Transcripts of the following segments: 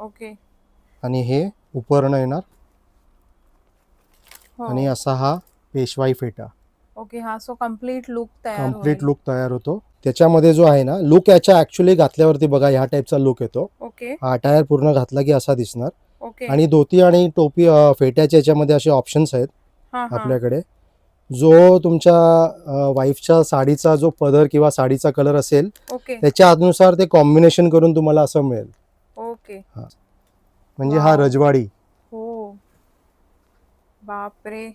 Okay. आणि हे उपरणं येणार हो. आणि असा हा पेशवाई फेटा. ओके. हा सो कम्प्लीट लुक तयार कम्प्लीट होईल. लुक तयार होतो. त्याच्यामध्ये जो आहे ना लुक याच्या ॲक्च्युली घातल्यावरती बघा ह्या टाईपचा लुक येतो. ओके. हा अटायर पूर्ण घातला की असा दिसणार. ओके. आणि धोती आणि टोपी फेट्याच्या याच्यामध्ये असे ऑप्शन्स आहेत हां हां. आपल्याकडे. जो तुमच्या वाईफच्या साडीचा जो पदर किंवा साडीचा कलर असेल ओके. त्याच्या अनुसार ते कॉम्बिनेशन करून तुम्हाला असं मिळेल. ओके. म्हणजे हा वाव. रजवाडी. हो. बापरे.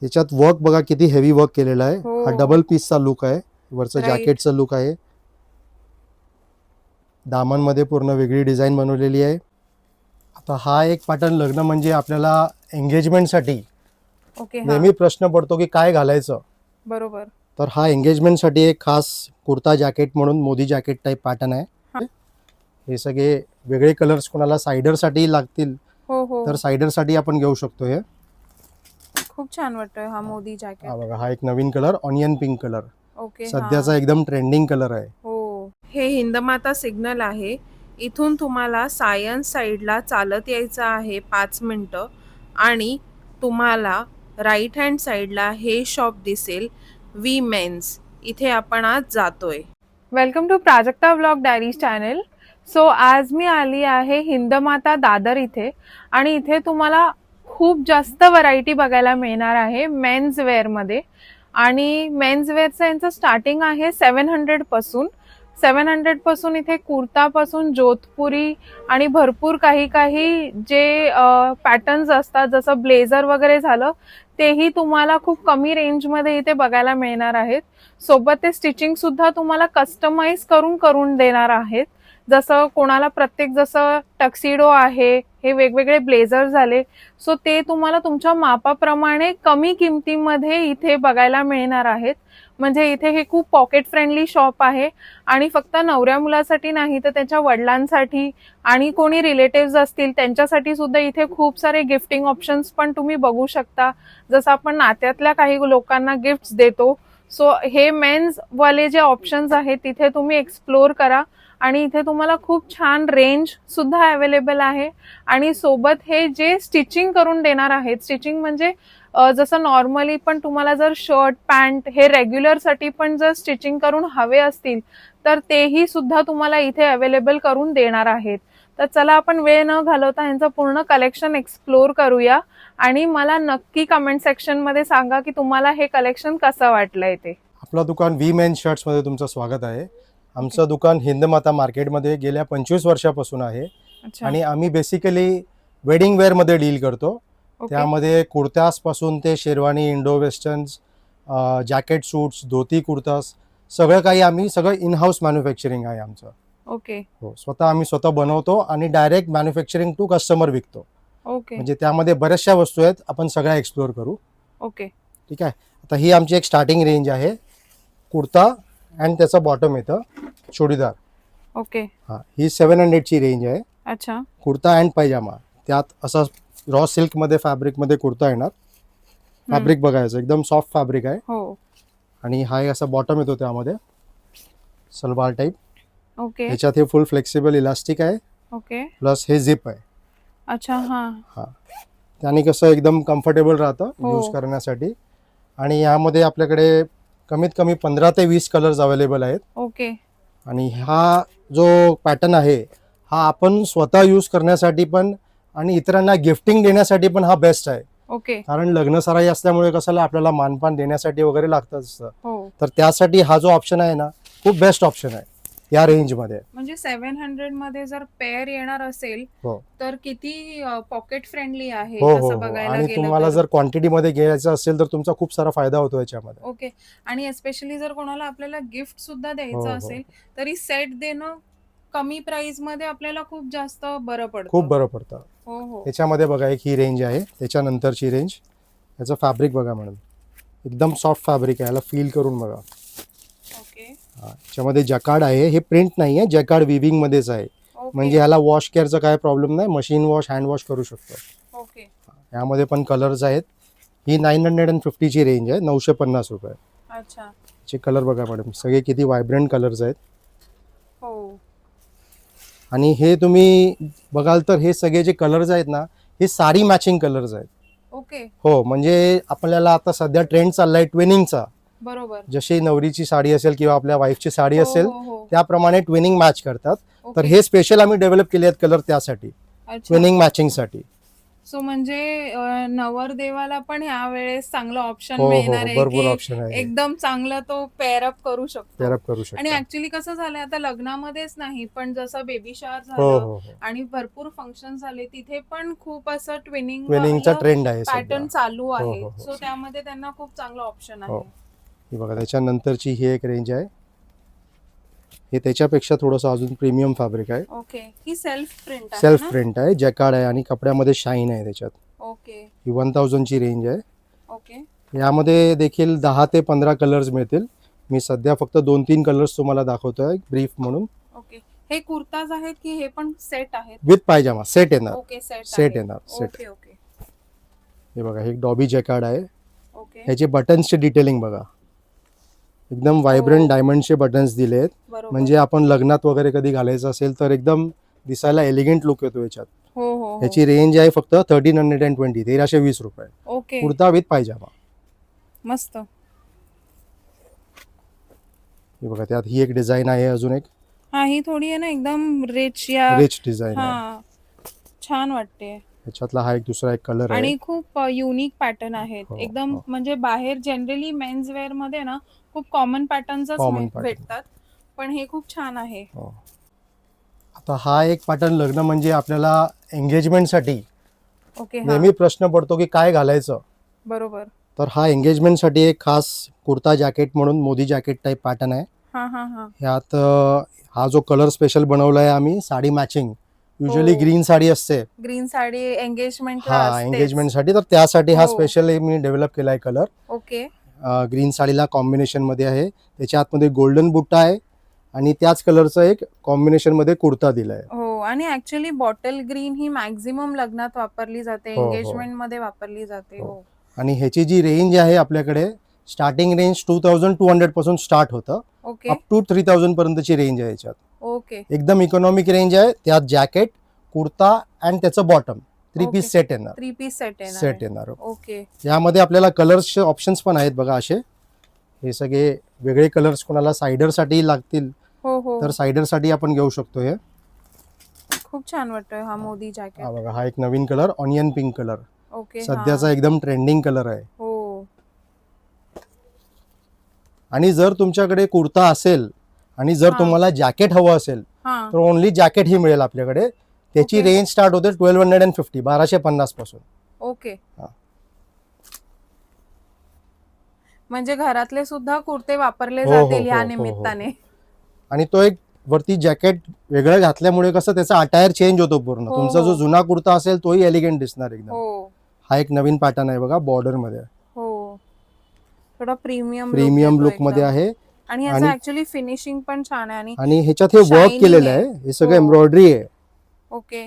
याच्यात वर्क बघा किती हेवी वर्क केलेला आहे. हो. हा डबल पीसचा लुक आहे. वरचं Right. जॅकेटचा लुक आहे. दामनमध्ये पूर्ण वेगळी डिझाईन बनवलेली आहे. आता हा एक पॅटर्न लग्न म्हणजे आपल्याला एंगेजमेंटसाठी ओके. हा. नेहमी प्रश्न पडतो की काय घालायचं. बरोबर. तर हा एंगेजमेंटसाठी एक खास कुर्ता जॅकेट म्हणून मोदी जॅकेट टाईप पॅटर्न आहे. हा. हे सगळे वेगळे कलर्स कोणाला सायडरसाठी लागतील हो हो. तर सायडरसाठी आपण घेऊ शकतो. हे खूप छान वाटतोय हा मोदी हा जॅकेट. बघा हा एक नवीन colour onion pink colour okay. सध्याचा एकदम ट्रेंडिंग कलर आहे. हो. हे हिंदमाता सिग्नल आहे. इथून तुम्हाला सायन्स साईडला चालत यायचं आहे 5 मिनटं आणि तुम्हाला राईट हँड साईडला हे शॉप दिसेल वी मेन्स. इथे आपण आज जातोय. Welcome to Prajakta vlog diaries channel. So आज मी आली आहे हिंदमाता दादर इथे आणि इथे तुम्हाला खूप जास्त व्हरायटी बघायला मिळणार आहे मेन्स वेअरमध्ये. आणि मेन्स वेअरचं यांचं स्टार्टिंग आहे 700 पासून. 700 पासून इथे कुर्तापासून जोधपुरी आणि भरपूर काही काही जे पॅटर्न्स असतात जसं ब्लेझर वगैरे झालं तेही तुम्हाला खूप कमी रेंजमध्ये इथे बघायला मिळणार आहेत. सोबत ते स्टिचिंग सुद्धा तुम्हाला कस्टमाइज करून देणार आहेत. जसं कोणाला प्रत्येक जसं टक्सिडो आहे, हे वेगवेगळे ब्लेझर झाले, सो ते तुम्हाला तुमच्या मापाप्रमाणे कमी किमतीमध्ये इथे बघायला मिळणार आहेत. म्हणजे इथे हे खूप पॉकेट फ्रेंडली शॉप आहे आणि फक्त नवऱ्या मुलासाठी नाही तर त्याच्या वडिलांसाठी आणि कोणी रिलेटिव्ह असतील त्यांच्यासाठी सुद्धा इथे खूप सारे गिफ्टिंग ऑप्शन्स पण तुम्ही बघू शकता. जसं आपण नात्यातल्या काही लोकांना गिफ्ट देतो, सो हे मेन्स वाले जे ऑप्शन्स आहेत तिथे तुम्ही एक्सप्लोर करा. आणि इथे तुम्हाला खूप छान रेंज सुद्धा अवेलेबल आहे आणि सोबत हे जे स्टिचिंग करून देणार आहेत, स्टिचिंग म्हणजे जसं नॉर्मली पण तुम्हाला जर शर्ट पॅन्ट हे रेग्युलर साठी पण जर स्टिचिंग करून हवे असतील तर तेही सुद्धा तुम्हाला इथे अवेलेबल करून देणार आहेत. तर चला आपण वेळ न घालवता यांचं पूर्ण कलेक्शन एक्सप्लोर करूया आणि मला नक्की कमेंट सेक्शन मध्ये सांगा की तुम्हाला हे कलेक्शन कसं वाटलंय ते. आपलं दुकान वी मेन शर्ट्स मध्ये तुमचं स्वागत आहे. आमचं दुकान हिंदमाता मार्केटमध्ये गेल्या 25 वर्षापासून आहे. आणि आम्ही बेसिकली वेडिंग वेअर मध्ये डील करतो. त्यामध्ये कुर्त्यापासून ते sherwani, Indo westerns, jacket suits, dhoti kurtas सगळं काही आम्ही सगळं इन हाऊस मॅन्युफॅक्चरिंग आहे आमचं. ओके. हो, आम्ही स्वतः बनवतो आणि डायरेक्ट मॅन्युफॅक्चरिंग टू कस्टमर विकतो. ओके. म्हणजे त्यामध्ये बऱ्याचशा वस्तू आहेत, आपण सगळ्या एक्सप्लोर करू. ओके. ठीक आहे. आता ही आमची एक स्टार्टिंग रेंज आहे. कुर्ता आणि त्याचं बॉटम येतं चुडीदार. ओके. हा, ही 700 ची रेंज आहे. अच्छा. कुर्ता अँड पायजामा, त्यात असा रॉ सिल्क मध्ये फॅब्रिक मध्ये कुर्ता येणार. फॅब्रिक बघायचं एकदम सॉफ्ट फॅब्रिक आहे. हो. आणि हा एक असा बॉटम येतो त्यामध्ये सलवार टाईप. ओके. ह्याच्यात हे फुल फ्लेक्सिबल इलास्टिक आहे. ओके. प्लस हे झिप आहे. अच्छा. हा. हा, त्याने कसं एकदम कम्फर्टेबल राहतं यूज करण्यासाठी. आणि यामध्ये आपल्याकडे कमीत कमी 15 ते 20 कलर्स अवेलेबल आहेत. ओके. आणि हा जो पॅटर्न आहे हा आपण स्वतः यूज करण्यासाठी पण आणि इतरांना गिफ्टिंग देण्यासाठी पण हा बेस्ट आहे. ओके. कारण लग्न सराई असल्यामुळे कसं आपल्याला मानपान देण्यासाठी वगैरे लागतं असतं. हो. तर त्यासाठी हा जो ऑप्शन आहे ना खूप बेस्ट ऑप्शन आहे या रेंजमध्ये. म्हणजे 700 मध्ये जर पेअर येणार असेल तर किती पॉकेट फ्रेंडली आहे तसं बघायला आणि गेलं तुम्हाला जर क्वांटिटी मध्ये घ्यायचं असेल तर तुमचा खूप सारा फायदा होतो याच्यामध्ये. ओके. आणि एस्पेशली जर कोणाला आपल्याला गिफ्ट सुद्धा द्यायचं असेल तरी सेट देणं कमी प्राइस मध्ये आपल्याला खूप जास्त बरं पडतं. खूप बरं पडतं. हो हो. त्याच्यामध्ये बघा एक ही रेंज आहे, त्याच्यानंतरची रेंज. याचं फॅब्रिक बघा मॅडम, एकदम सॉफ्ट फॅब्रिक आहे. याला फील करून बघा. ओके. याच्यामध्ये जॅकार्ड आहे. हे प्रिंट नाही आहे, जॅकार्ड विविंग मध्येच आहे. म्हणजे ह्याला वॉश केअरचा काय प्रॉब्लेम नाही, मशीन वॉश हँड वॉश करू शकतो. ओके. यामध्ये पण कलर्स आहेत. ही 950 ची रेंज आहे, 950 रुपये. अच्छा. चे कलर बघा मॅडम, सगळे किती व्हायब्रंट कलर्स आहेत. हो. आणि हे तुम्ही बघाल तर हे सगळे जे कलर्स आहेत ना, हे साडी मॅचिंग कलर्स आहेत. ओके. हो, म्हणजे आपल्याला आता सध्या ट्रेंड चाललाय ट्विनिंगचा. बरोबर. जशी नवरीची साडी असेल किंवा आपल्या वाईफची साडी हो, असेल हो, हो. त्याप्रमाणे ट्विनिंग मॅच करतात. तर ओके. हे स्पेशल आम्ही डेव्हलप केले आहेत कलर त्यासाठी, अच्छा. ट्विनिंग मॅचिंगसाठी. सो म्हणजे नवरदेवाला पण यावेळेस चांगलं ऑप्शन हो हो मिळणार हो, आहे भरपूर की ऑप्शन आहे, एकदम चांगलं तो पेअर अप करू शकतो. पेअर अप करू आणि शकता. ऍक्च्युली कसं झालंय आता लग्नामध्येच नाही पण जसं बेबी शॉवर हो झालं हो हो, आणि भरपूर फंक्शन झाले तिथे पण खूप असं ट्विनिंग ट्विनिंगचा ट्रेंड आहे सध्या. पॅटर्न चालू हो आहे. हो हो सो त्यामध्ये त्यांना खूप चांगलं ऑप्शन हो. आहे. ही बघा त्याच्यानंतरची ही एक रेंज आहे. हे त्याच्यापेक्षा थोडंसं अजून प्रीमियम फॅब्रिक आहे. ओके. ही सेल्फ प्रिंट आहे सेल्फ ना? प्रिंट आहे, जॅकार्ड आहे आणि कपड्यामध्ये शाईन आहे त्याच्यात. ओके. ही 1000 ची रेंज आहे. ओके. यामध्ये देखील 10 ते 15 कलर्स मिळतील. मी सध्या फक्त 2-3 कलर्स तुम्हाला दाखवतोय ब्रीफ म्हणून. ओके. हे कुर्ताज आहेत की हे पण सेट आहेत? विथ पायजामा सेट येणार. ओके. सेट सेट येणार, सेट. ओके. ओके. हे बघा, हे एक डॉबी जॅकार्ड आहे. ओके. ह्याचे बटन्सचे डिटेलिंग बघा, एकदम व्हायब्रंट डायमंडचे बटन्स दिले आहेत. बरोबर. म्हणजे आपण लग्नात वगैरे कधी घालायचं असेल तर एकदम दिसायला एलिगंट लुक येतो याच्यात. हो हो हो. ह्याची रेंज आहे फक्त 1320, 1320 रुपये. ओके. कुर्ता विथ पायजामा. मस्त. हे बघा, त्यात ही एक डिझाईन आहे, अजून एक हा, ही थोडी आहे ना एकदम रिच या रिच डिझाईन आहे. हा, छान वाटते. ह्याच्यातला हा एक दुसरा एक कलर आहे. आणि खूप युनिक पॅटर्न आहेत हो, एकदम. हो. म्हणजे बाहेर जनरली मेन्स वेअर मध्ये ना खूप कॉमन पॅटर्नच Common pattern. भेटतात पण हे खूप छान आहे. हो. आता हा एक पॅटर्न लग्न म्हणजे आपल्याला एंगेजमेंटसाठी ओके. हा, नेहमी प्रश्न पडतो की काय घालायचं. बरोबर. तर हा एंगेजमेंटसाठी एक खास कुर्ता जॅकेट म्हणून मोदी जॅकेट टाईप पॅटर्न आहे. हा हा हा. ह्यात हा जो कलर स्पेशल बनवला आहे आम्ही, साडी मॅचिंग. युजली हो. ग्रीन साडी असते, ग्रीन साडी एंगेजमेंट हा एंगेजमेंटसाठी, तर त्यासाठी हा हो. स्पेशल मी डेव्हलप केला आहे कलर. ओके. ग्रीन साडीला कॉम्बिनेशन मध्ये आहे. त्याच्या आतमध्ये गोल्डन बुट्टा आहे आणि त्याच कलरचा एक कॉम्बिनेशन मध्ये कुर्ता दिलाय. हो. आणि ऍक्च्युली बॉटल ग्रीन ही मॅक्झिमम लग्नात वापरली जाते, हो, हो. एंगेजमेंट मध्ये वापरली जाते. हो. हो. आणि ह्याची जी रेंज आहे आपल्याकडे, स्टार्टिंग रेंज 2200 पासून स्टार्ट होतं, ओके. अप टू 3000 पर्यंतची रेंज आहे याच्यात. ओके. एकदम इकॉनॉमिक रेंज आहे. त्यात जॅकेट, कुर्ता आणि त्याचं बॉटम 3 ओके. पीस सेट येणार. 3 पीस सेट आहे. सेट येणार. ओके. यामध्ये आपल्याला कलर्सचे ऑप्शन्स पण आहेत बघा असे. हे सगळे वेगळे कलर्स कोणाला सायडरसाठी लागतील हो हो. तर सायडरसाठी आपण घेऊ शकतो. हे खूप छान वाटतोय हा मोदी हा जॅकेट. बघा, हा एक नवीन colour, onion pink colour, okay. हा. सध्याचा एकदम ट्रेंडिंग कलर आहे. हो. आणि जर तुमच्याकडे कुर्ता असेल आणि जर हा. तुम्हाला जॅकेट हवं असेल हा. तर ओनली जॅकेट ही मिळेल आपल्याकडे. त्याची ओके. रेंज स्टार्ट होते 1250, 1250 पासून. ओके. हा. म्हणजे घरातले सुद्धा कुर्ते वापरले हो, हो, जातील हो, या हो, निमित्ताने. आणि तो एक वरती जॅकेट वेगळं घातल्यामुळे कसं त्याचा अटायर चेंज होतो पूर्ण. हो, तुमचा जो हो. जुना कुर्ता असेल तोही एलिगंट दिसणार एकदम. हो हा एक नवीन पॅटर्न आहे बघा, बॉर्डर मध्ये, हो. थोडा प्रीमियम लुक मध्ये आहे. आणि याचं ऍक्च्युली फिनिशिंग पण छान आहे. आणि ह्याच्यात हे वर्क shining केलेलं आहे. आहे, हे सगळं हो. एम्ब्रॉयडरी आहे. ओके.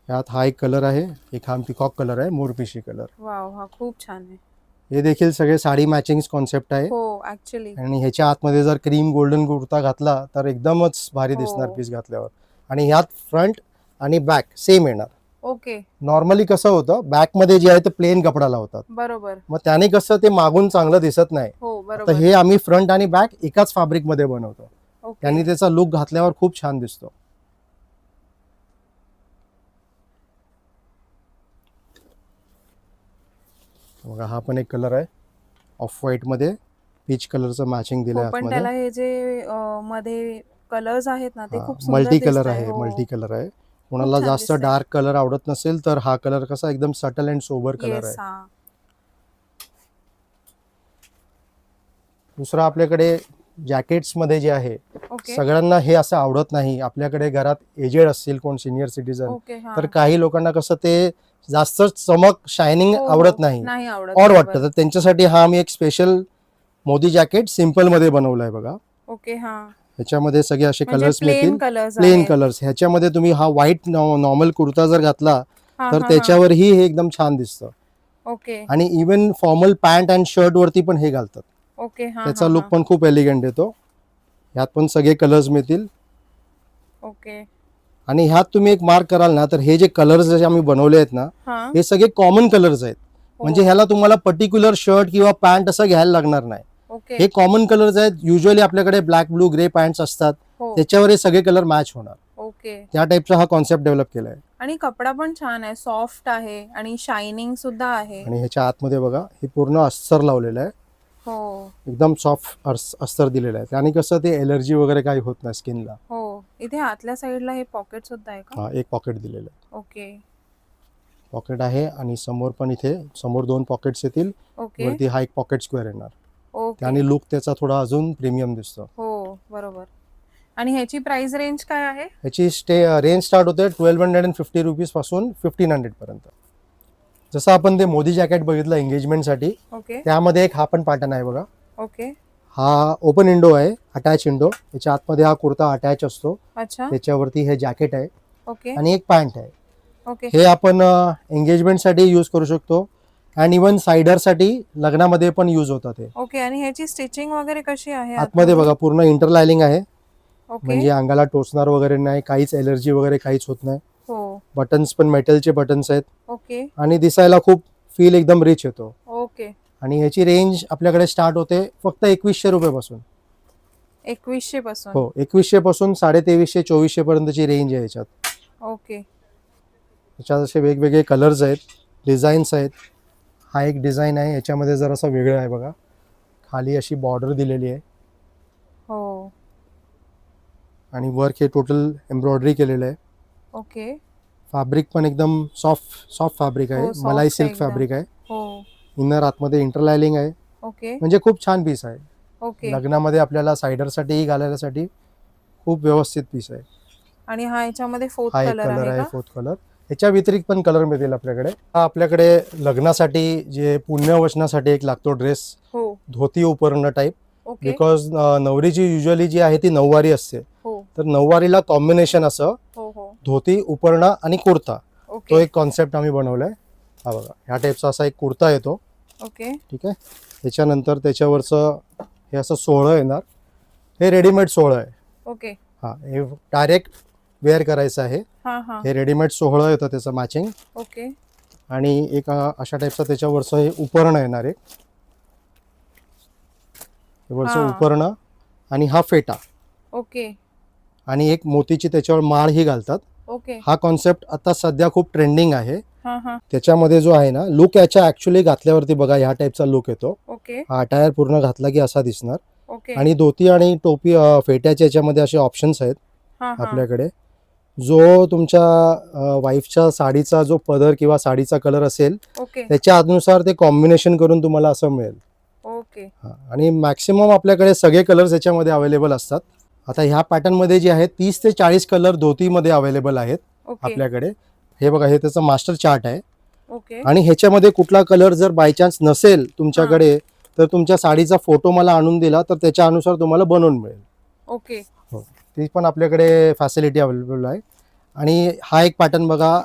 यात हा एक कलर आहे, एक हा पिकॉक कलर आहे, मोरपिशी कलर. वाव, हा खूप छान आहे. हे देखील सगळे साडी मॅचिंग कॉन्सेप्ट आहे. हो ऍक्च्युली. आणि ह्याच्या आतमध्ये जर क्रीम गोल्डन कुर्ता घातला तर एकदमच भारी हो. दिसणार पीस घातल्यावर. आणि ह्यात फ्रंट आणि बॅक सेम येणार. ओके. नॉर्मली कसं होतं, बॅक मध्ये जे आहे ते प्लेन कपडा लावतात, बरोबर. मग त्याने कसं ते मागून चांगलं दिसत नाही. हो तर बरोबर. हे आम्ही फ्रंट आणि बॅक एकाच फॅब्रिक मध्ये बनवतो. ओके. त्यांनी त्याचा लुक घातल्यावर खूप छान दिसतो. बघा, हा पण एक कलर आहे, ऑफ व्हाईट मध्ये पीच कलरचं मॅचिंग दिलंय हो, पण त्याला आतमध्ये. हे जे मध्ये कलर्स आहेत ना ते खूप सुंदर मल्टी कलर दिसताय. आहे, हो. मल्टी कलर आहे. कोणाला छान जास्त दिसतंय. डार्क कलर आवडत नसेल तर हा कलर कसा एकदम subtle and sober colour yes. आहे. हा. दुसरा आपल्याकडे जॅकेट्स मध्ये जे आहे, ओके. सगळ्यांना हे असं आवडत नाही. आपल्याकडे घरात एजेड असतील कोण सिनियर सिटीजन, ओके. हा. तर काही लोकांना कसं ते जास्त चमक शायनिंग हो, हो. आवडत नाही, नाही आवडत. ऑड बरोबर. वाटतं. तर त्यांच्यासाठी हा आम्ही एक स्पेशल मोदी जॅकेट सिंपल मध्ये बनवलाय बघा. ओके. हा. ह्याच्यामध्ये सगळे असे म्हणजे कलर्स प्लेन मिळतील, कलर्स प्लेन कलर्स. ह्याच्यामध्ये तुम्ही हा व्हाईट नॉर्मल कुर्ता जर घातला तर त्याच्यावरही हे एकदम छान दिसतं. ओके. आणि even formal pant and shirt वरती पण हे घालतात. ओके. हा. त्याचा लुक पण खूप एलिगंट येतो. ह्यात पण सगळे कलर्स मिळतील. ओके. आणि ह्यात तुम्ही एक मार्क कराल ना, तर हे जे कलर्स जे आम्ही बनवले आहेत ना, हां. हे सगळे कॉमन कलर्स आहेत. म्हणजे ह्याला तुम्हाला पर्टिक्युलर शर्ट किंवा पॅन्ट असं घ्यायला लागणार नाही. ओके. हे कॉमन कलर्स आहेत. युजली आपल्याकडे ब्लॅक, ब्लू, ग्रे पॅन्ट्स असतात, त्याच्यावर हे सगळे कलर मॅच होणार. ओके. त्या टाईपचा हा कॉन्सेप्ट डेव्हलप केलाय. आणि कपडा पण छान आहे, सॉफ्ट आहे आणि शायनिंग सुद्धा आहे. आणि ह्याच्या आतमध्ये बघा, हे पूर्ण अस्तर लावलेलं आहे. हो. एकदम सॉफ्ट अस्तर दिलेलं आहे. त्याने कसं ते एलर्जी वगैरे काही होत नाही स्किनला. हो. इथे आतल्या साईडला हे पॉकेट सुद्धा आहे का? हा, एक पॉकेट दिलेलं आहे. ओके. पॉकेट आहे आणि समोर पण इथे समोर 2 पॉकेट्स येतील. ओके. वरती हा एक पॉकेट स्क्वेअर येणार. ओके. त्याने लुक त्याचा थोडा अजून प्रीमियम दिसतो. हो, बरोबर. आणि ह्याची प्राइस रेंज काय आहे? ह्याची रेंज स्टार्ट होते 1250 रुपीज पासून 1500 पर्यंत. जसं आपण ते मोदी जॅकेट बघितलं एंगेजमेंटसाठी, ओके. त्यामध्ये एक हा पण पॅटर्न आहे बघा. ओके. हा ओपन इंडो आहे, अटॅच इंडो. त्याच्या आतमध्ये हा कुर्ता अटॅच असतो. अच्छा. त्याच्यावरती हे जॅकेट आहे ओके. आणि एक पॅन्ट आहे. ओके. हे आपण एंगेजमेंटसाठी यूज करू शकतो आणि इवन सायडरसाठी लग्नामध्ये पण यूज होतात हे. ओके. आणि ह्याची स्टिचिंग वगैरे कशी आहे? आतमध्ये बघा पूर्ण इंटरलाइनिंग आहे. ओके. म्हणजे अंगाला टोचणार वगैरे नाही, काहीच एलर्जी वगैरे काहीच होत नाही. हो. बटन्स पण मेटलचे बटन्स आहेत. ओके. आणि दिसायला खूप फील एकदम रिच येतो. ओके. आणि ह्याची रेंज आपल्याकडे स्टार्ट होते फक्त 2100 रुपयापासून. 2100 पासून? हो, 2100 पासून 2350 2400 पर्यंतची रेंज आहे ह्याच्यात. ओके. ह्याच्यात असे वेगवेगळे कलर्स आहेत, डिझाईन्स आहेत. हा एक डिझाईन आहे, याच्यामध्ये जरासा वेगळं आहे बघा. खाली अशी बॉर्डर दिलेली आहे. हो. आणि वर्क हे टोटल एम्ब्रॉयडरी केलेलं आहे. ओके. फॅब्रिक पण एकदम सॉफ्ट फॅब्रिक आहे. हो, soft मलाई आहे सिल्क एकदम. फॅब्रिक आहे. हो. इनर आतमध्ये इंटरलाइनिंग आहे. ओके. म्हणजे खूप छान पीस आहे. ओके. लग्नामध्ये आपल्याला सायडरसाठीही घालायसाठी खूप व्यवस्थित पीस आहे. आणि हा याच्यामध्ये फोर्थ हा एक कलर कलर आहे आहे, का? Fourth colour. ह्याच्या व्यतिरिक्त पण कलर मिळतील आपल्याकडे. हा आपल्याकडे लग्नासाठी जे पुण्यवचनासाठी एक लागतो ड्रेस, हो. धोती उपरणं टाईप. ओके. बिकॉज नवरीची युजली जी आहे ती नऊवारी असते, हो. तर नऊवारीला कॉम्बिनेशन असं हो. हो. धोती उपरणं आणि कुर्ता, तो ओके. एक कॉन्सेप्ट आम्ही बनवलाय. हा बघा, ह्या टाईपचा असा एक कुर्ता येतो. ओके. ठीक आहे. त्याच्यानंतर त्याच्यावरचं हे असं सोहळं येणार. हे रेडीमेड सोहळं आहे. ओके. हा, हे डायरेक्ट वेअर करायचं आहे. हां, हां. हे रेडीमेड सोहळं येतं त्याचं मॅचिंग. ओके. आणि एक अशा टाईपचं त्याच्यावरचं हे उपरणं येणार आहे. हे वरचं हां. उपरणं आणि हा फेटा ओके. आणि एक मोतीची त्याच्यावर माळही घालतात. ओके. हा कॉन्सेप्ट आता सध्या खूप ट्रेंडिंग आहे. हां, हां. त्याच्यामध्ये जो आहे ना लुक, याच्या ॲक्च्युली घातल्यावरती बघा ह्या टाईपचा लुक येतो. ओके. हा अटायर पूर्ण घातला की असा दिसणार. ओके. आणि धोती आणि टोपी फेट्याच्या याच्यामध्ये असे ऑप्शन्स आहेत हां, हां. आपल्याकडे. जो तुमच्या वाईफच्या साडीचा जो पदर किंवा साडीचा कलर असेल, ओके. त्याच्या अनुसार ते कॉम्बिनेशन करून तुम्हाला असं मिळेल. ओके. हां, आणि मॅक्सिमम आपल्याकडे सगळे कलर्स याच्यामध्ये अवेलेबल असतात. आता ह्या पॅटर्नमध्ये जे आहेत 30 ते 40 कलर धोतीमध्ये अवेलेबल आहेत ओके. आपल्याकडे. हे बघा, हे त्याचं मास्टर चार्ट आहे. ओके. आणि ह्याच्यामध्ये कुठला कलर जर बाय चान्स नसेल तुमच्याकडे, तर तुमच्या साडीचा फोटो मला आणून दिला तर त्याच्या अनुसार तुम्हाला बनवून मिळेल. ओके. हो, ती पण आपल्याकडे फॅसिलिटी अवेलेबल आहे. आणि हा एक पॅटर्न बघा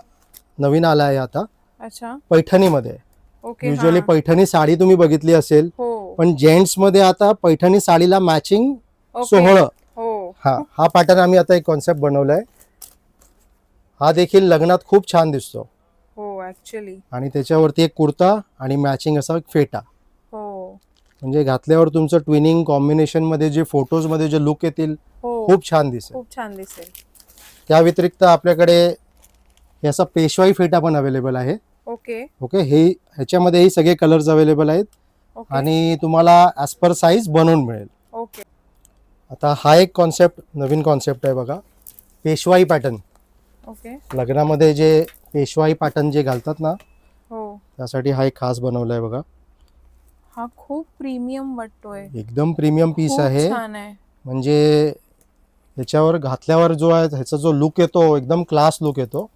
नवीन आला आहे आता, अच्छा. पैठणीमध्ये. ओके. युजली हां. पैठणी साडी तुम्ही बघितली असेल, हो. पण जेंट्समध्ये आता पैठणी साडीला मॅचिंग ओके. सोहळं. हो. हा पॅटर्न आम्ही आता एक कॉन्सेप्ट बनवलाय. हा देखील लग्नात खूप छान दिसतो. हो, ॲक्च्युअली. आणि त्याच्यावरती एक कुर्ता आणि मॅचिंग असा एक फेटा. हो. म्हणजे घातल्यावर तुमचं ट्विनिंग कॉम्बिनेशनमध्ये जे फोटोजमध्ये जे लुक येतील, हो. खूप छान दिसेल. खूप छान दिसेल. त्या व्यतिरिक्त आपल्याकडे हे असा पेशवाई फेटा पण अवेलेबल आहे. ओके. ओके, हे ह्याच्यामध्येही सगळे कलर्स अवेलेबल आहेत. ओके. आणि तुम्हाला ॲज पर साईज बनवून मिळेल. ओके. आता हा एक कॉन्सेप्ट, नवीन कॉन्सेप्ट आहे बघा, पेशवाई पॅटर्न. ओके. लग्नामध्ये जे पेशवाई पॅटर्न जे घालतात ना, हो. त्यासाठी हा एक खास बनवलाय बघा. हा खूप प्रीमियम वाटतोय. एकदम प्रीमियम पीस खूप आहे. छान आहे. म्हणजे ह्याच्यावर घातल्यावर जो आहे ह्याचा जो लुक येतो, एकदम क्लास लुक येतो.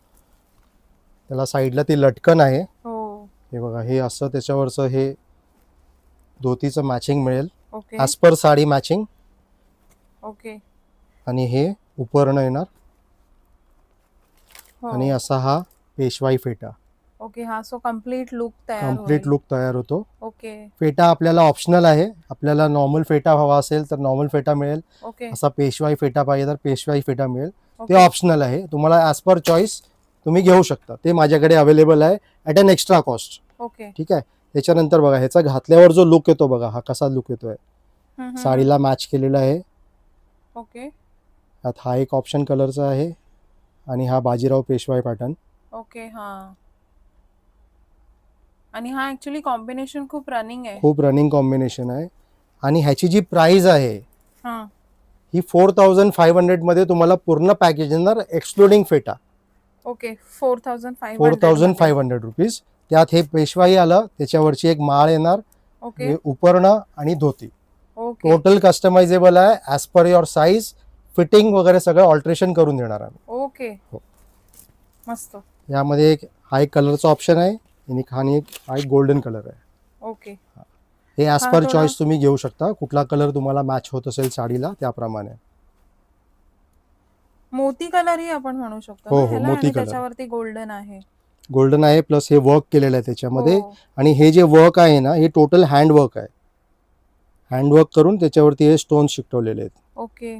त्याला साईडला ती लटकन आहे. हो. हे बघा, हे असं त्याच्यावरचं हे धोतीचं मॅचिंग मिळेल okay. As per sari matching. Okay. आणि हे उपरणं येणार. हो. आणि असा हा पेशवाई फेटा. ओके, हा सो कम्प्लीट लुक तयार कम्प्लीट होईल. लुक तयार होतो. ओके. फेटा आपल्याला ऑप्शनल आहे. आपल्याला नॉर्मल फेटा हवा असेल तर नॉर्मल फेटा मिळेल. ओके. असा पेशवाई फेटा पाहिजे तर पेशवाई फेटा मिळेल. ते ओके. ऑप्शनल आहे. तुम्हाला ॲज पर चॉईस तुम्ही घेऊ शकता. ते माझ्याकडे अवेलेबल आहे at an extra cost. Okay. ठीक आहे. त्याच्यानंतर बघा ह्याचा घातल्यावर जो लुक येतो बघा, हा कसा लुक येतोय. साडीला मॅच केलेला आहे. ओके. यात हा एक ऑप्शन कलरचा आहे आणि हा बाजीराव पेशवाई पॅटर्न. ओके. हा, आणि हा ऍक्च्युली कॉम्बिनेशन खूप रनिंग आहे. खूप रनिंग कॉम्बिनेशन आहे. आणि ह्याची जी प्राइस आहे हा. ही 4500 मध्ये तुम्हाला पूर्ण पॅकेज येणार एक्सक्लुडिंग फेटा. ओके. 4500. 4500 रुपीज. त्यात हे पेशवाई आलं, त्याच्यावरची एक माळ येणार, ओके. हे उपरणं आणि धोती. ओके. टोटल कस्टमायझेबल आहे. As per your size, fitting वगैरे सगळं ऑल्टरेशन करून देणार आम्ही. ओके. हो. मस्त. यामध्ये एक हा एक कलरचा ऑप्शन आहे आणि हा एक गोल्डन कलर आहे. ओके. हे ॲज हा पर थोडा- चॉईस तुम्ही घेऊ शकता. कुठला कलर तुम्हाला मॅच होत असेल साडीला त्याप्रमाणे. मोती कलर ही आपण म्हणू शकतो हो, ना हो, ह्याला, मोती आणि कलर. त्याच्यावरती गोल्डन आहे. गोल्डन आहे प्लस हे वर्क केलेलं आहे त्याच्यामध्ये. हो. आणि हे जे वर्क आहे ना, हे टोटल हँडवर्क आहे. हँडवर्क करून त्याच्यावरती हे स्टोन्स चिकटवलेले आहेत. ओके.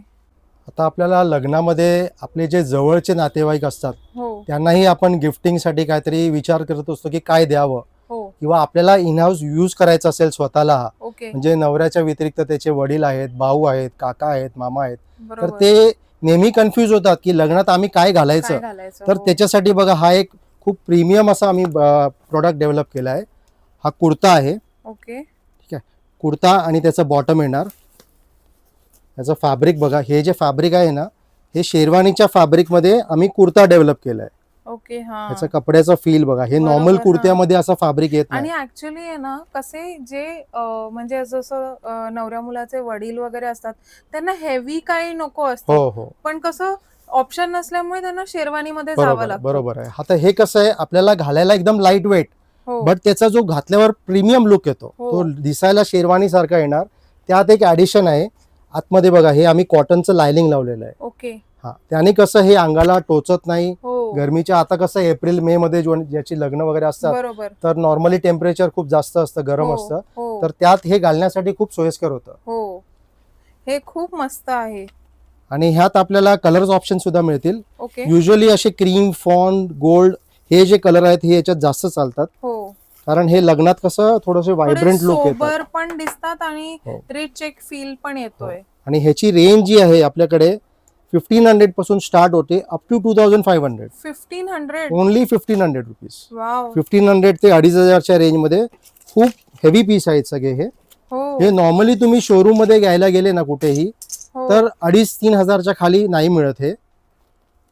आता आपल्याला लग्नामध्ये आपले जे जवळचे नातेवाईक असतात हो. त्यांनाही आपण गिफ्टिंगसाठी काहीतरी विचार करत असतो की काय द्यावं, हो. किंवा आपल्याला इन हाऊस यूज करायचं असेल स्वतःला, ओके. म्हणजे नवऱ्याच्या व्यतिरिक्त त्याचे वडील आहेत, भाऊ आहेत, काका आहेत, मामा आहेत, तर बरोबर. ते नेहमी कन्फ्यूज होतात की लग्नात आम्ही काय काय घालायचं. घालायचं? तर हो. त्याच्यासाठी बघा हा एक खूप प्रीमियम असा आम्ही प्रोडक्ट डेव्हलप केला आहे. हा कुर्ता आहे. ओके. कुर्ता आणि त्याचं बॉटम येणार. याचं फॅब्रिक बघा, हे जे फॅब्रिक आहे ना, हे शेरवानीच्या फॅब्रिकमध्ये आम्ही कुर्ता डेव्हलप केला आहे. ओके. हा. याचं कपड्याचं फील बघा, हे बरोबर, नॉर्मल हा. कुर्त्यामध्ये असं फॅब्रिक येत आणि नाही. ऍक्च्युली आहे ना, कसे जे म्हणजे जसं नवऱ्या मुलाचे वडील वगैरे असतात, त्यांना हेवी काही नको असतं, हो हो, पण कसं ऑप्शन नसल्यामुळे त्यांना शेरवानीमध्ये जावं बरोबर लागतं. बरोबर आहे. आता हे कसं आहे, आपल्याला घालायला एकदम लाईट वेट, हो. बट त्याचा जो घातल्यावर प्रीमियम लुक येतो हो. तो दिसायला शेरवानी सारखा येणार. त्यात एक ॲडिशन आहे. आतमध्ये बघा, हे आम्ही कॉटनचं लायनिंग लावलेलं आहे. ओके. हा, त्याने कसं हे अंगाला टोचत नाही. हो. गरमीच्या आता कसं एप्रिल मे मध्ये ज्याची लग्न वगैरे असतात, बरोबर. तर नॉर्मली टेम्परेचर खूप जास्त असतं, गरम हो. असतं, हो. तर त्यात हे घालण्यासाठी खूप सोयीस्कर होतं. हो, हे खूप मस्त आहे. आणि ह्यात आपल्याला कलर्स ऑप्शन सुद्धा मिळतील. ओके. युजली असे क्रीम, फॉन, गोल्ड हे जे कलर आहेत हे याच्यात जास्त चालतात, हो. कारण हे लग्नात कसं थोडंसं व्हायब्रंट लुक येतं. सोबर पण दिसतात आणि हो. रिच एक फील पण येतोय. आणि ह्याची रेंज जी आहे आपल्याकडे 1500 पासून स्टार्ट होते up to 2500. 1500. Only 1500 rupees. Wow. 1500 ते 2500च्या रेंजमध्ये खूप हेवी पीस आहेत सगळे हे. हो. हे नॉर्मली तुम्ही शोरूम मध्ये घ्यायला गेले ना कुठेही, हो. तर 2,500-3 हजारच्या खाली नाही मिळत हे.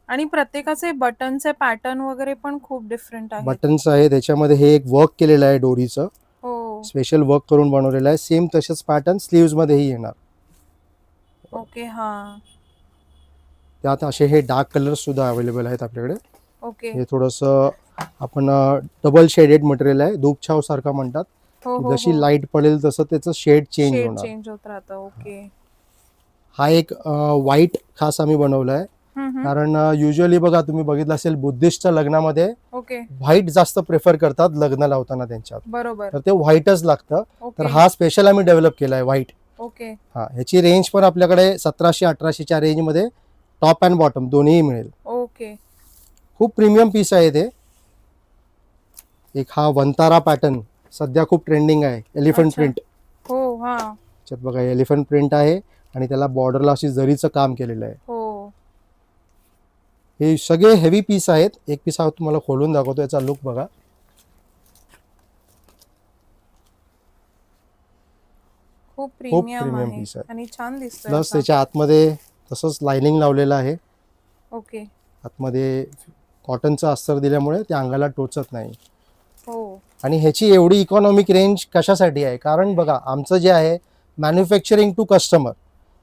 आणि प्रत्येकाचे बटनचे पॅटर्न वगैरे पण खूप डिफरंट आहे. बटन्स आहे त्याच्यामध्ये, हे एक वर्क केलेलं आहे डोरीचं, हो. स्पेशल वर्क करून बनवलेलं आहे. सेम तसेच पॅटर्न स्लीव्स मध्येही येणार. ओके. हा. त्यात असे हे डार्क कलर्स सुद्धा अवेलेबल आहेत आपल्याकडे. ओके. हे थोडंसं आपण डबल शेडेड मटेरियल आहे, धूपछाव सारखं म्हणतात. हो. की हो. जशी लाईट पडेल तसं त्याचं शेड चेंज शेड होणार. चेंज होत राहतं. ओके. हा एक व्हाईट खास आम्ही बनवला आहे, कारण युजली बघा तुम्ही बघितलं असेल बुद्धिस्टच्या लग्नामध्ये ओके. व्हाईट जास्त प्रेफर करतात लग्न लावताना त्यांच्यात, बरोबर. तर ते व्हाईटच लागतं. ओके. तर हा स्पेशल आम्ही डेव्हलप केला आहे व्हाईट. ओके. हा, ह्याची रेंज पण आपल्याकडे 1700-1800च्या रेंजमध्ये टॉप अँड बॉटम दोन्ही मिळेल. ओके. खूप प्रीमियम पीस आहे ते. एक हा वंतारा पॅटर्न सध्या खूप ट्रेंडिंग आहे, एलिफंट अच्छा. प्रिंट. हो. हा. त्याच्यात बघा एलिफंट प्रिंट आहे आणि त्याला बॉर्डरला अशी जरीचं काम केलेलं आहे. हो. हे सगळे हेवी पीस आहेत. एक पीस हा तुम्हाला खोलून दाखवतो, याचा लुक बघा. खूप प्रीमियम premium आहे piece आहे. आणि छान दिसतोय प्लस असा. त्याच्या आतमध्ये तसंच लाइनिंग लावलेलं आहे. ओके. आतमध्ये कॉटनचं अस्तर दिल्यामुळे ते अंगाला टोचत नाही. हो. आणि ह्याची एवढी इकॉनॉमिक रेंज कशासाठी आहे, कारण बघा आमचं जे आहे मॅन्युफॅक्चरिंग टू कस्टमर.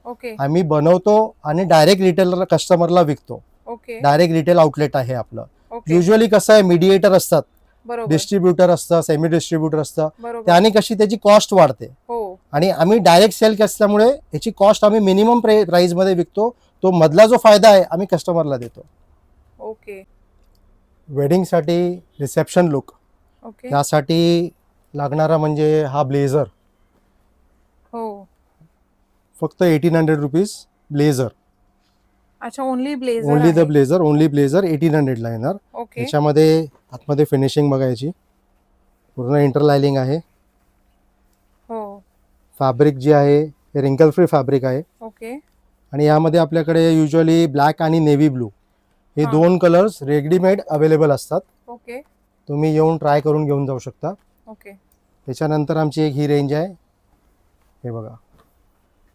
ओके. आम्ही बनवतो आणि डायरेक्ट रिटेलर कस्टमरला विकतो. ओके. डायरेक्ट रिटेल आउटलेट आहे आपलं. ओके. युजली कसं आहे, मीडिएटर असतात, बरोबर. डिस्ट्रीब्युटर असतं, सेमी डिस्ट्रीब्युटर असतं, बरोबर. त्याने कशी त्याची कॉस्ट वाढते. हो. आणि आम्ही डायरेक्ट सेल असल्यामुळे याची कॉस्ट आम्ही मिनिमम प्राइसमध्ये विकतो. तो मधला जो फायदा आहे आम्ही कस्टमरला देतो. ओके. वेडिंगसाठी रिसेप्शन लुक ओके. त्यासाठी लागणारा म्हणजे हा ब्लेझर, हो. फक्त 1800 रुपीज ब्लेझर. अच्छा, ओन्ली ब्लेझर ओनली द आहे. ब्लेझर, ओनली ब्लेझर 1800ला येणार. ओके. याच्यामध्ये आतमध्ये फिनिशिंग बघायची, पूर्ण इंटरलायनिंग आहे. हो. फॅब्रिक जे आहे हे रिंकल फ्री फॅब्रिक आहे. ओके. आणि यामध्ये आपल्याकडे युजली ब्लॅक आणि नेव्ही ब्लू हे हां. 2 कलर्स रेडीमेड अवेलेबल असतात. ओके. तुम्ही येऊन ट्राय करून घेऊन जाऊ शकता. ओके. त्याच्यानंतर आमची एक ही रेंज आहे, हे बघा,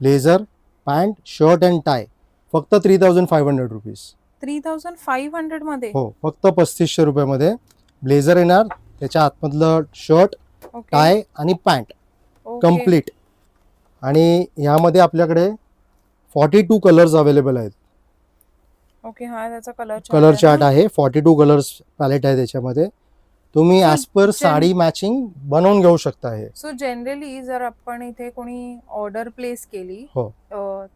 blazer, pant, shirt and tie, फक्त 3500 रुपीज. 3500 मध्ये. हो, फक्त 3500 रुपयामध्ये ब्लेझर येणार, त्याच्या आतमधलं शर्ट, ओके. टाय आणि पॅन्ट ओके. कम्प्लीट. आणि यामध्ये आपल्याकडे 42 कलर्स अवेलेबल आहेत. ओके. हा त्याचा कलर कलर चार्ट आहे, 42 कलर्स पॅलेट आहे त्याच्यामध्ये. तुम्ही So as per sari matching बनवून घेऊ शकता. हे सो जनरली जर आपण इथे कोणी ऑर्डर प्लेस केली, हो,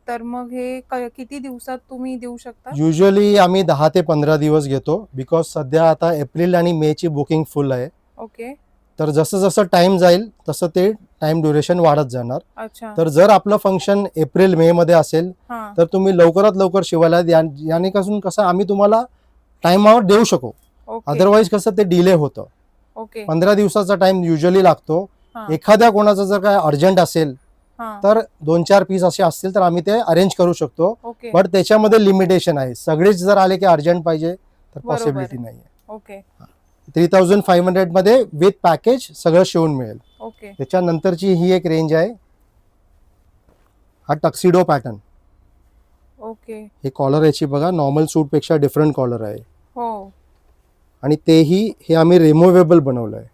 तर मग हे किती दिवसात तुम्ही देऊ शकता? युजली आम्ही 10 ते 15 दिवस घेतो, बिकॉज सध्या आता एप्रिल आणि मे ची बुकिंग फुल आहे. ओके. तर जसं जसं टाइम जाईल तसं ते टाइम ड्युरेशन वाढत जाणार. अच्छा. तर जर आपलं फंक्शन एप्रिल मे मध्ये असेल हां. तर तुम्ही लवकरात लवकर शिवायला याने कसं आम्ही तुम्हाला टाइमावर देऊ शकू. ओके. अदरवाईज कसं ते डिले होतं. ओके. 15 दिवसाचा टाइम युजली लागतो. हां. एखाद्या कोणाचं जर काय अर्जंट असेल हां. तर 2-4 पीस असे असतील तर आम्ही ते अरेंज करू शकतो. ओके. बट त्याच्यामध्ये लिमिटेशन आहे. सगळेच जर आले की अर्जंट पाहिजे तर बरोबर. पॉसिबिलिटी नाही आहे. ओके. 3500 मध्ये विथ पॅकेज सगळं शिवून मिळेल. ओके. त्याच्यानंतरची ही एक रेंज आहे, हा टक्सिडो पॅटर्न. ओके. हे कॉलर याची बघा, नॉर्मल सूटपेक्षा डिफरंट कॉलर आहे. हो. आणि तेही हे आम्ही रिमूव्हेबल बनवलं आहे.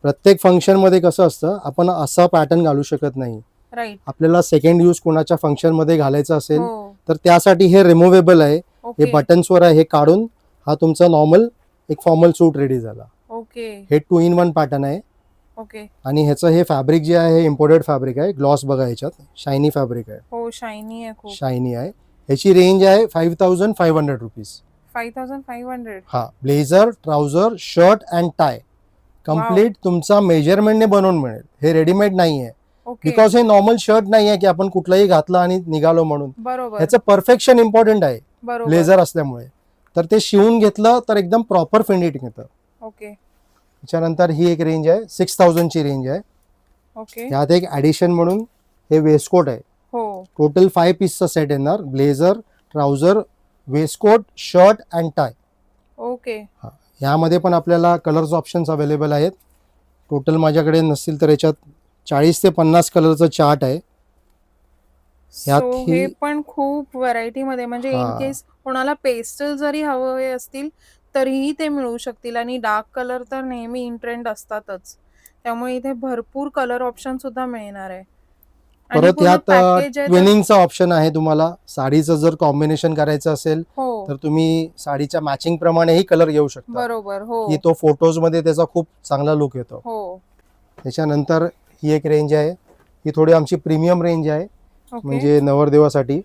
प्रत्येक फंक्शनमध्ये कसं असतं, आपण असा पॅटर्न घालू शकत नाही. राईट. आपल्याला सेकंड यूज कोणाच्या फंक्शनमध्ये घालायचं असेल हो. तर त्यासाठी हे रिमूव्हेबल आहे. हे ओके. बटन्सवर आहे, हे काढून हा तुमचा नॉर्मल एक फॉर्मल सूट रेडी झाला. ओके. हे 2 in 1 पॅटर्न आहे. ओके. आणि ह्याचं हे फॅब्रिक जे आहे हे इम्पोर्टेड फॅब्रिक आहे. ग्लॉस बघा, ह्याच्यात शायनी फॅब्रिक आहे, हो, शायनी आहे खूप. शायनी आहे. ह्याची रेंज आहे 5500 रुपीज. 5500. हा, blazer, trouser, shirt and tie complete तुमचा मेजरमेंटने बनवून मिळेल. हे रेडीमेड नाही आहे, ओके. बिकॉज हे नॉर्मल शर्ट नाही आहे की आपण कुठलाही घातला आणि निघालो म्हणून. बरोबर. ह्याचं परफेक्शन इम्पॉर्टंट आहे बरोबर. ब्लेझर असल्यामुळे. तर ते शिवून घेतलं तर एकदम प्रॉपर फिनिटिंग येतं. ओके. त्याच्यानंतर ही एक रेंज आहे, 6000 ची रेंज आहे. ओके. यात एक ॲडिशन म्हणून हे वेस्टकोट आहे. हो. टोटल 5 पीसचा सेट येणार, blazer, trouser, Westcott, shirt and tie. Okay. यामध्ये पण आपल्याला कलर्स ऑप्शन्स अवेलेबल आहेत. टोटल माझ्याकडे नसतील तर याच्यात 40 ते 50 कलरचं चार्ट आहे. यात सो ही- हे पण खूप व्हरायटी मध्ये, म्हणजे इन हां. केस कोणाला पेस्टल जरी हवे असतील तरीही ते मिळू शकतील. आणि डार्क कलर तर नेहमी इन ट्रेंड असतातच, त्यामुळे इथे भरपूर कलर ऑप्शन सुद्धा मिळणार आहे. आणि परत पूर्ण यात पॅकेज आहे तर- ट्विनिंगचा ऑप्शन आहे. तुम्हाला साडीचं जर कॉम्बिनेशन करायचं असेल हो. तर तुम्ही साडीच्या मॅचिंग प्रमाणेही कलर घेऊ शकता, बरोबर. हो. की तो फोटोज मध्ये त्याचा खूप चांगला लुक येतो. हो. त्याच्यानंतर ही एक रेंज आहे, ही थोडी आमची प्रीमियम रेंज आहे. ओके. म्हणजे नवरदेवासाठी.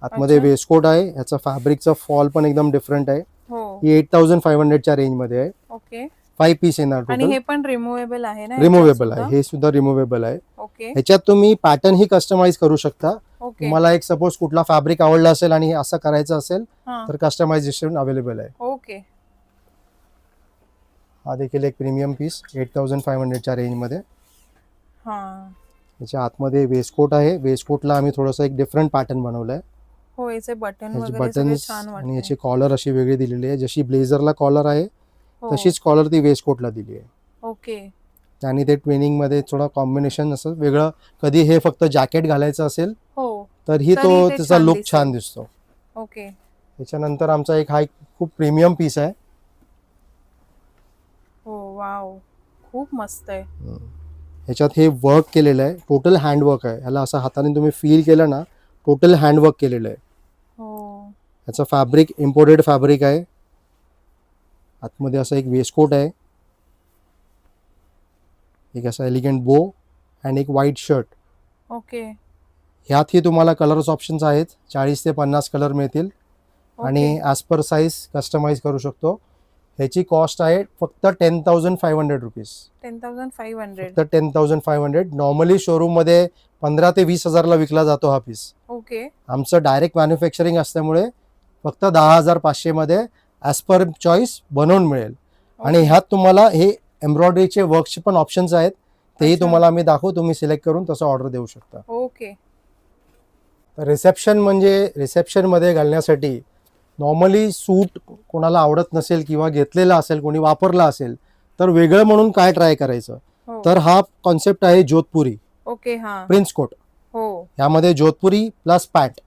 आतमध्ये अच्छा. वेस्टकोट आहे, ह्याचा फॅब्रिकचा फॉल पण एकदम डिफरंट आहे. हो. ही 8500 च्या रेंज मध्ये आहे. ओके. 5 पीस येणार आणि टोटल. हे पण रिमूव्हेबल आहे ना? रिमूव्हेबल ह्याच्यात आहे, हे सुद्धा रिमूव्हेबल आहे. सुद्धा? ओके. ह्याच्यात तुम्ही पॅटर्न ही कस्टमाइज करू शकता. ओके. तुम्हाला एक सपोज कुठला फॅब्रिक आवडला असेल आणि असं करायचं असेल हां. तर कस्टमायझेशन अवेलेबल आहे. ओके. हा देखील एक प्रीमियम पीस 8500 च्या रेंज मध्ये. हां. याच्या आतमध्ये वेस्टकोट आहे. वेस्टकोटला आम्ही थोडंसं एक डिफरंट पॅटर्न बनवलंय. हो, याचे बटन याचे वगैरे सगळे बटन्स छान आणि वाटते. याची कॉलर अशी वेगळी दिलेली आहे. जशी ब्लेझरला कॉलर आहे हो. तशीच कॉलर ती वेस्टकोटला दिली आहे. ओके. आणि ते ट्विनिंग मध्ये थोडा कॉम्बिनेशन असं वेगळं. कधी हे फक्त जॅकेट घालायचं असेल हो. तरीही तरी तो ते त्याचा छान लुक दिसेल. छान दिसतो. ओके. त्याच्यानंतर आमचा एक हा खूप प्रीमियम पीस आहे. हो, वाव, खूप मस्त आहे. ह्याच्यात हे वर्क केलेलं आहे, टोटल हँडवर्क आहे. ह्याला असं हाताने तुम्ही फील केलं ना, टोटल हँडवर्क केलेलं आहे. हो. ह्याचं फॅब्रिक इम्पोर्टेड फॅब्रिक आहे. आतमध्ये असं एक वेस्टकोट आहे, एक असा एलिगंट बो अँड एक व्हाईट शर्ट. ओके. ह्यातही तुम्हाला कलर्स ऑप्शन्स आहेत. 40 ते 50 कलर मिळतील. ओके. आणि ॲज पर साईज कस्टमाइज करू शकतो. ह्याची कॉस्ट आहे फक्त 10,500 रुपीज. 10,500. फक्त 10,500. नॉर्मली शोरूम मध्ये 15 ते 20,000ला विकला जातो हा पीस. ओके. आमचं डायरेक्ट मॅन्युफॅक्चरिंग असल्यामुळे फक्त 10,500 मध्ये ॲज पर चॉईस बनवून मिळेल. आणि ह्यात तुम्हाला हे एम्ब्रॉयडरीचे वर्कचे पण ऑप्शन्स आहेत, तेही तुम्हाला आम्ही दाखवू. तुम्ही सिलेक्ट करून तसं ऑर्डर देऊ शकता. ओके. रिसेप्शन मध्ये घालण्यासाठी नॉर्मली सूट कोणाला आवडत नसेल किंवा घेतलेला असेल, कोणी वापरला असेल, तर वेगळं म्हणून काय ट्राय करायचं, तर हा कॉन्सेप्ट आहे जोधपुरी. ओके. हा. Prince coat. हो. यामध्ये जोधपुरी प्लस पॅट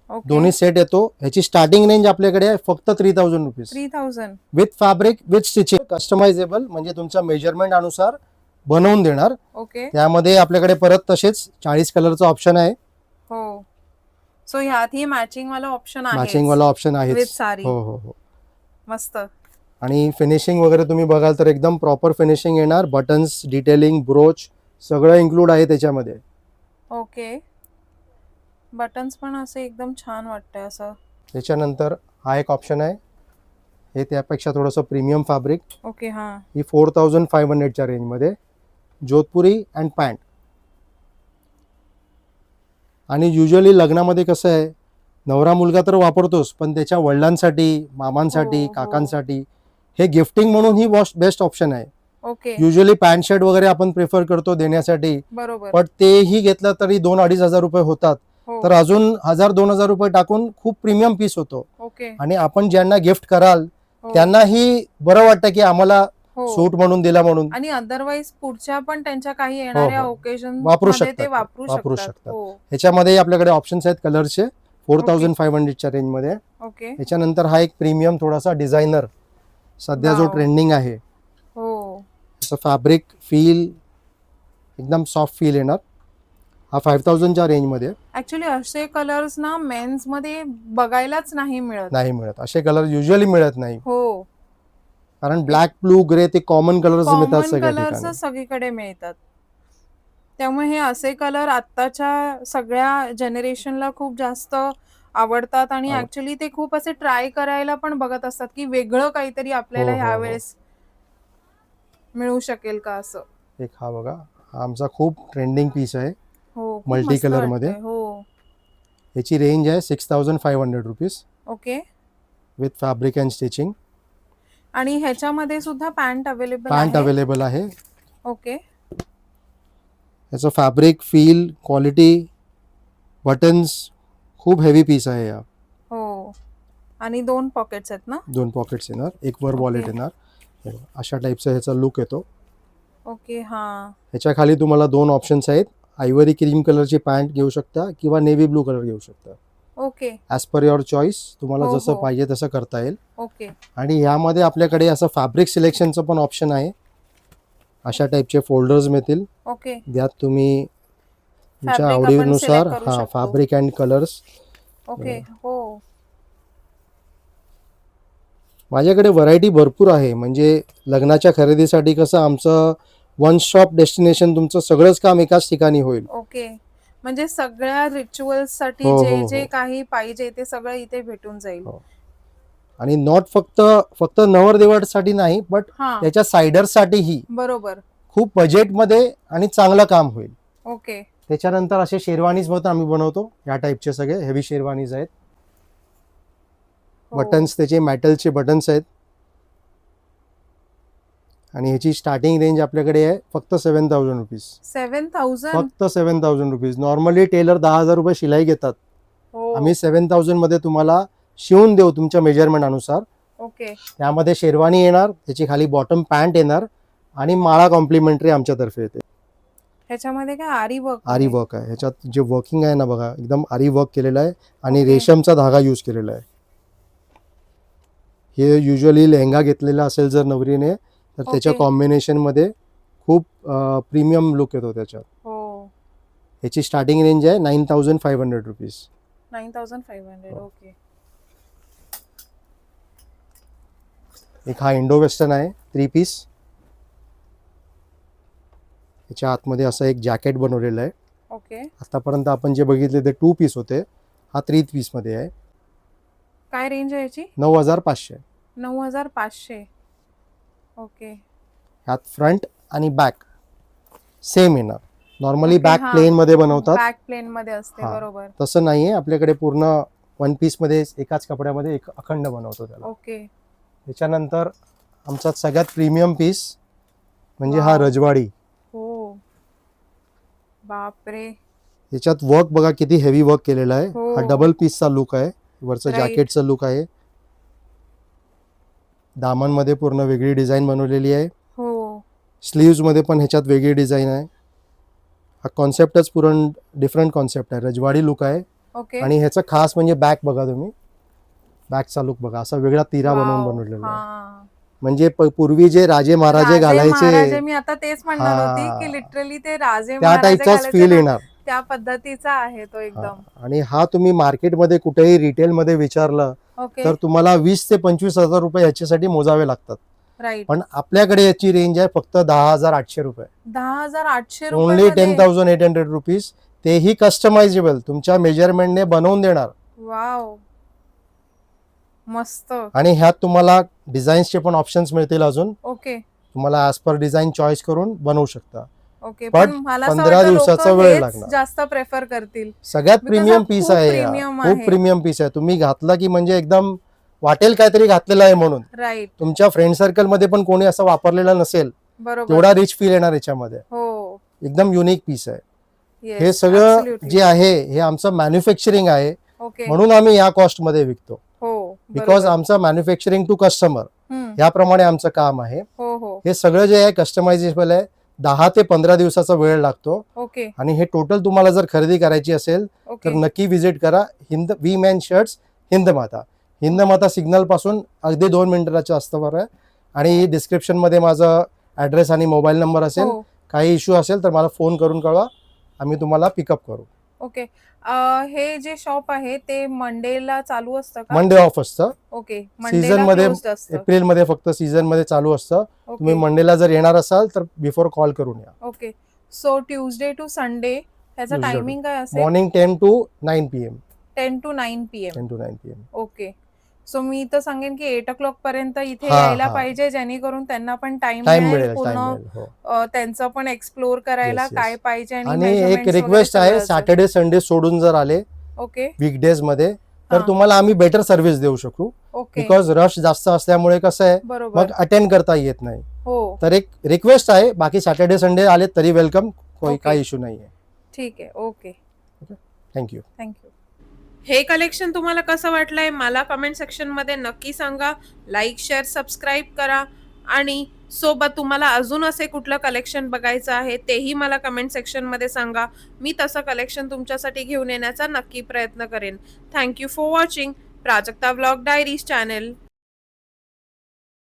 ओके. दोन्ही सेट येतो. ह्याची स्टार्टिंग रेंज आपल्याकडे आहे फक्त 3,000 rupees. 3,000. With fabric with stitching, customizable, म्हणजे तुमच्या मेजरमेंट अनुसार बनवून देणार. ओके. त्यामध्ये आपल्याकडे परत तसेच 40 कलरचा ऑप्शन आहे. हो. सो ह्यातही मॅचिंग वाला ऑप्शन आहे. मॅचिंग वाला ऑप्शन आहे. विथ साडी. हो हो हो. मस्त. आणि फिनिशिंग वगैरे तुम्ही बघाल तर एकदम प्रॉपर फिनिशिंग येणार. बटन्स, डिटेलिंग, ब्रोच सगळं इन्क्लूड आहे त्याच्यामध्ये. ओके. बटन्स पण असे एकदम छान वाटतंय असं. त्याच्यानंतर हा एक ऑप्शन आहे, हे त्यापेक्षा थोडंसं प्रीमियम फॅब्रिक. ओके. हा. ही 4,500च्या रेंजमध्ये जोधपुरी अँड पॅन्ट. आणि युजली लग्नामध्ये कसं आहे, नवरा मुलगा तर वापरतोच, पण त्याच्या वडिलांसाठी, मामांसाठी, हो. काकांसाठी हे गिफ्टिंग म्हणून ही बेस्ट ऑप्शन आहे. ओके. युजली पॅन्ट शर्ट वगैरे आपण प्रिफर करतो देण्यासाठी, बरोबर. पण तेही घेतलं तरी 2-2.5 हजार रुपये होतात. हो. तर अजून 1,000-2,000 रुपये टाकून खूप प्रीमियम पीस होतो. ओके. आणि आपण ज्यांना गिफ्ट कराल हो. त्यांनाही बरं वाटतं की आम्हाला हो. सूट म्हणून दिला म्हणून. आणि अदरवाईज पुढच्या पण त्यांच्या काही येणाऱ्या हो. ओकेजन वापरू मध्ये ते शकतात. वापरू शकतात. हो. ह्याच्यामध्ये आपल्याकडे ऑप्शन्स आहेत कलरचे 4,500च्या रेंजमध्ये. ओके. त्याच्यानंतर हा एक प्रीमियम थोडासा डिझायनर सध्या जो वाव. ट्रेंडिंग आहे, हो. त्याचं फॅब्रिक फील एकदम सॉफ्ट फील येणार. हा 5,000च्या रेंजमध्ये. ऍक्च्युली असे कलर्स ना मेन्स मध्ये बघायलाच नाही मिळत. असे कलर युजली मिळत नाही, हो. कारण ब्लॅक, ब्लू, ग्रे ते कॉमन कलर्स मिळतात कॉमन सगळ्या कलर्स ठिकाणी. सगळीकडे मिळतात. त्यामुळे हे असे कलर आत्ताच्या सगळ्या जनरेशनला खूप जास्त आवडतात. आणि ऍक्च्युली ते खूप असे ट्राय करायला पण बघत असतात की वेगळं काहीतरी आपल्याला हो, हो, हो. ह्यावेळेस मिळू शकेल का असं. एक हा बघा, हा आमचा खूप ट्रेंडिंग पीस आहे. हो. खूप मल्टी मस्त कलर मध्ये. वाटतंय. हो. याची रेंज आहे 6,500 rupees okay. With fabric and stitching. आणि ह्याच्यामध्ये सुद्धा पॅन्ट अवेलेबल पॅन्ट आहे. अवेलेबल आहे. ओके. याचं फॅब्रिक, फील, क्वालिटी, बटन्स खूप हेवी पीस आहे. या हो. आणि 2 पॉकेट्स आहेत ना. 2 पॉकेट्स येणार, एक वर ओके. वॉलेट येणार. हे बघा, अशा टाईपचा ह्याचा लुक येतो. ओके. हा. ह्याच्या खाली तुम्हाला 2 ऑप्शन्स आहेत. आयव्हरी क्रीम कलरची पॅन्ट घेऊ शकता किंवा नेव्ही ब्लू कलर घेऊ शकता. Okay. As per your choice, तुम्हाला हो, जसं हो. पाहिजे तसं करता येईल. ओके. आणि यामध्ये आपल्याकडे असं फॅब्रिक सिलेक्शनचं पण ऑप्शन आहे. अशा टाईपचे फोल्डर्स मिळतील, ओके. ज्यात तुम्ही तुमच्या Fabric आपण आवडीनुसार select करू शकतो. Fabric and colours. ओके. हो. माझ्याकडे व्हरायटी भरपूर आहे. म्हणजे लग्नाच्या खरेदीसाठी कसं आमचं वन स्टॉप डेस्टिनेशन, तुमचं सगळंच काम एकाच ठिकाणी होईल. ओके. म्हणजे सगळ्या रिच्युअल्स साठी हो, जे हो, जे हो. काही पाहिजे ते सगळं इथे भेटून जाईल. हो. आणि नॉट फक्त नवरदेवासाठी नाही, बट हा. त्याच्या सायडर्ससाठीही बरोबर. खूप खूप बजेटमध्ये आणि चांगलं काम होईल. ओके. त्याच्यानंतर असे शेरवानीज पण आम्ही बनवतो. या टाईपचे सगळे हेवी शेरवानीज आहेत. हो. बटन्स त्याचे मेटलचे बटन्स आहेत. आणि ह्याची स्टार्टिंग रेंज आपल्याकडे आहे फक्त 7,000 रुपीज. 7,000. फक्त 7,000 रुपीज. नॉर्मली टेलर 10,000 रुपये शिलाई घेतात. हो. आम्ही 7,000 मध्ये तुम्हाला शिवून देऊ तुमच्या मेजरमेंट अनुसार. ओके. त्यामध्ये शेरवानी येणार, त्याची खाली बॉटम पॅन्ट येणार आणि माळा कॉम्प्लिमेंटरी आमच्यातर्फे येते. ह्याच्यामध्ये काय आरी वर्क. आरी वर्क आहे ह्याच्यात. जे वर्किंग आहे ना बघा, एकदम आरी वर्क केलेलं आहे आणि ओके. रेशमचा धागा यूज केलेला आहे. हे युजली लेहंगा घेतलेला असेल जर नवरीने, तर त्याच्या ओके. कॉम्बिनेशन मध्ये खूप प्रीमियम लुक येतो त्याच्यात. हो. ह्याची स्टार्टिंग रेंज आहे 9,500 रुपीज. 9,500. ओके. एक हा इंडो वेस्टर्न आहे 3 पीस. याच्या आतमध्ये असं एक जॅकेट बनवलेलं आहे. ओके. आतापर्यंत आपण जे बघितले ते 2 पीस होते, हा 3 पीस मध्ये आहे. काय रेंज आहे याची. 9,500. 9,500. ओके. ह्यात फ्रंट आणि बॅक सेम येणार. नॉर्मली ओके, बॅक हा. प्लेन मध्ये बनवतात. बॅक प्लेन मध्ये असते, हा. बरोबर. तसं नाहीये आपल्याकडे, पूर्ण वन पीस मध्ये एकाच कपड्यामध्ये एक अखंड बनवतो त्याला. ओके. त्याच्यानंतर आमचा सगळ्यात प्रीमियम पीस म्हणजे हा वाव. रजवाडी. हो. बापरे. याच्यात वर्क बघा किती हेवी वर्क केलेला आहे. हो. हा डबल पीसचा लुक आहे, वरचं Right. जॅकेटचं लुक आहे. दामनमध्ये पूर्ण वेगळी डिझाईन बनवलेली आहे. हो. स्लीव्स मध्ये पण ह्याच्यात वेगळी डिझाईन आहे. हा कॉन्सेप्टच पूर्ण डिफरंट कॉन्सेप्ट आहे, रजवाडी लुक आहे. ओके. आणि ह्याचं खास म्हणजे बॅक बघा तुम्ही, बॅकचा लुक बघा, असा वेगळा तिरा बनवून वाव. बनवलेला आहे. हा. म्हणजे पूर्वी जे राजे महाराजे महाराजे, घालायचे मी आता तेच म्हणणार होती की हा, लिटरली ते राजे त्या महाराजे टाईपचाच घालायचे फील ना, येणार. त्या पद्धतीचा आहे तो हा. एकदम. आणि हा तुम्ही मार्केटमध्ये कुठेही रिटेलमध्ये विचारलं ओके. तर तुम्हाला 20 ते 25,000 रुपये याच्यासाठी मोजावे लागतात. राईट. पण आपल्याकडे याची रेंज आहे फक्त 10,800 रुपये. 10,800 ओनली रुपये 10,800 रुपीज. तेही कस्टमायझेबल, तुमच्या मेजरमेंटने बनवून देणार. वाव, मस्त. आणि ह्यात तुम्हाला डिझाईन्सचे पण ऑप्शन्स मिळतील अजून. ओके. तुम्हाला ॲज पर डिझाईन चॉईस करून बनवू शकता. ओके. पण मला असं 15 वाटतं दिवसाचा लोकं वेळ हेच लागणार. जास्त प्रेफर करतील. सगळ्यात Because प्रीमियम हा पीस खूप आहे, प्रीमियम खूप आहे. प्रीमियम पीस आहे. तुम्ही घातला की म्हणजे एकदम वाटेल काहीतरी घातलेलं आहे म्हणून. राईट. तुमच्या फ्रेंड सर्कल मध्ये पण कोणी असं वापरलेलं नसेल, बरोबर. तेवढा रिच फील येणार याच्यामध्ये. हो. एकदम युनिक पीस आहे. Yes, हे सगळं absolutely. जे आहे हे आमचं मॅन्युफॅक्चरिंग आहे, ओके. म्हणून आम्ही या कॉस्ट मध्ये विकतो. हो. बिकॉज बरोबर. आमचं मॅन्युफॅक्चरिंग टू कस्टमर हम्म. याप्रमाणे आमचं काम आहे. हो हो. हे सगळं जे आहे कस्टमायझेबल आहे. 10 ते 15 दिवसाचा वेळ लागतो. ओके. आणि हे टोटल तुम्हाला जर खरेदी करायची असेल ओके. तर नक्की विजिट करा V man shirts Hindmata. Hindmata signal पासून अगदी 2 मिनिटाच्या अंतरावर आहे. आणि डिस्क्रिप्शन मध्ये माझा ॲड्रेस आणि मोबाईल नंबर असेल. हो. काही इश्यू असेल तर मला फोन करून कळवा, आम्ही तुम्हाला पिकअप करू. ओके. हे जे शॉप आहे ते मंडेला चालू असतं का? मंडे ऑफ असतं. ओके. सीझन मंडेला मध्ये क्लोज्ड असतं. एप्रिल मध्ये फक्त सीझन मध्ये चालू असतं. तुम्ही ओके. मंडेला जर येणार असाल तर बिफोर कॉल करून या. Okay. So Tuesday to Sunday ह्याचा Tuesday to- टायमिंग काय असेल? Morning 10 to 9 PM. 10 to 9 PM. 10 to 9 PM. Okay. So मी तर सांगेन की 8 o'clock पर्यंत इथे हा, यायला हा. पाहिजे, जेणेकरून त्यांना पण टाइम टाइम मिळेल मिळेल, पूर्ण टाइम मिळेल. हो. त्यांचं पण एक्सप्लोर करायला Yes, yes. काय पाहिजे आणि आणि एक measurements वगैरे रिक्वेस्ट आहे, सगळं असं. सॅटर्डे संडे सोडून जर आले ओके. वीकडेज मध्ये तर हा. तुम्हाला आम्ही बेटर सर्व्हिस देऊ शकू. ओके. बिकॉज रश जास्त असल्यामुळे कसं आहे बरोबर. मग अटेंड करता येत नाही. हो. तर एक रिक्वेस्ट आहे, बाकी सॅटर्डे संडे आले तरी वेलकम, ओके. काही इश्यू नाही आहे. ठीक आहे. ओके. थँक्यू. थँक्यू. हे कलेक्शन तुम्हाला कसं वाटलंय मला कमेंट सेक्शनमध्ये नक्की सांगा. लाईक, शेअर, सबस्क्राईब करा. आणि सोबत तुम्हाला अजून असे कुठलं कलेक्शन बघायचं आहे तेही मला कमेंट सेक्शनमध्ये सांगा. मी तसं कलेक्शन तुमच्यासाठी घेऊन येण्याचा नक्की प्रयत्न करेन. Thank you for watching Prajakta vlog diaries channel.